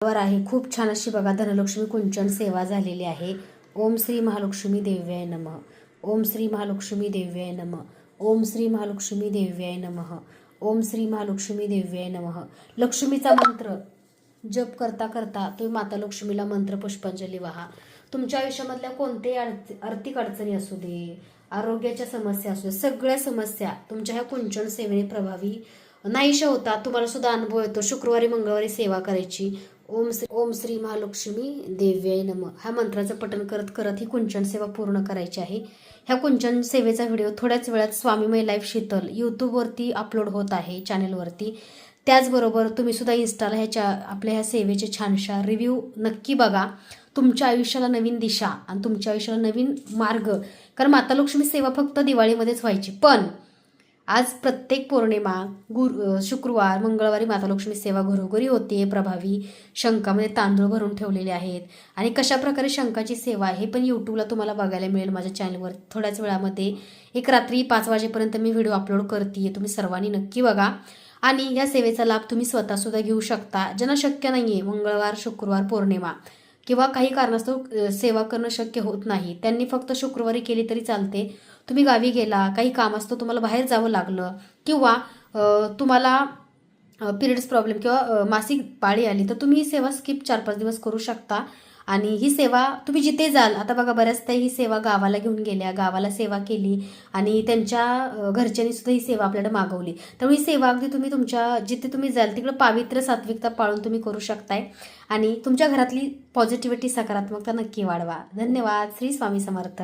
वर आहे खूप छान अशी बघा धनलक्ष्मी कुंचन सेवा झालेली आहे. ओम श्री महालक्ष्मी देव्याय नमः. ओम श्री महालक्ष्मी देव्याय नमः. ओम श्री महालक्ष्मी देव्याय नमः. ओम श्री महालक्ष्मी देव्याय नमः. लक्ष्मीचा मंत्र जप करता करता तुम्ही माता लक्ष्मीला मंत्र पुष्पांजली वाहा. तुमच्या आयुष्यामधल्या कोणत्याही आर्थिक अडचणी असू दे, आरोग्याच्या समस्या असू दे, सगळ्या समस्या तुमच्या ह्या कुंचन सेवेने प्रभावी नाहीशा होतात. तुम्हाला सुद्धा अनुभव येतो. शुक्रवारी मंगळवारी सेवा करायची. ओम श्री महालक्ष्मी देव्याय नमः ह्या मंत्राचं पठण करत करत ही कुंचन सेवा पूर्ण करायची आहे. ह्या कुंचन सेवेचा व्हिडिओ थोड्याच वेळात स्वामीमय लाईफ शीतल यूट्यूबवरती अपलोड होत आहे चॅनेलवरती. त्याचबरोबर तुम्ही सुद्धा इन्स्टाला आपल्या ह्या सेवेचे छानशा रिव्ह्यू नक्की बघा. तुमच्या आयुष्याला नवीन दिशा आणि तुमच्या आयुष्याला नवीन मार्ग. कारण माता लक्ष्मी सेवा फक्त दिवाळीमध्येच व्हायची, पण आज प्रत्येक पौर्णिमा, शुक्रवार, मंगळवारी माता लक्ष्मी सेवा घरोघरी होते प्रभावी. शंखामध्ये तांदूळ भरून ठेवलेले आहेत आणि कशा प्रकारे शंखाची सेवा आहे हे पण यूट्यूबला तुम्हाला बघायला मिळेल माझ्या चॅनलवर. थोड्याच वेळामध्ये एक रात्री 5 वाजेपर्यंत मी व्हिडिओ अपलोड करते. तुम्ही सर्वांनी नक्की बघा आणि या सेवेचा लाभ तुम्ही स्वतःसुद्धा घेऊ शकता. ज्यांना शक्य नाही आहे मंगळवार, शुक्रवार, पौर्णिमा किंवा काही कारणास्तव सेवा करणं शक्य होत नाही, त्यांनी फक्त शुक्रवारी केली तरी चालते. तुम्ही गावी गेला, काही काम असतं, तुम्हाला बाहेर जावं लागलं किंवा तुम्हाला पिरियड्स प्रॉब्लेम किंवा मासिक पाळी आली तर तुम्ही ही सेवा स्किप 4-5 दिवस करू शकता. आणि ही सेवा तुम्ही जिथे जाल, आता बघा बऱ्याचदा ही सेवा गावाला घेऊन गेल्या, गावाला सेवा केली आणि त्यांच्या घरच्यांनी सुद्धा ही सेवा आपल्याला मागवली. त्यामुळे ही सेवा अगदी तुम्ही तुमच्या जिथे तुम्ही जाल तिकडे पावित्र्य सात्विकता पाळून तुम्ही करू शकताय आणि तुमच्या घरातली पॉझिटिव्हिटी, सकारात्मकता नक्की वाढवा. धन्यवाद. श्री स्वामी समर्थ.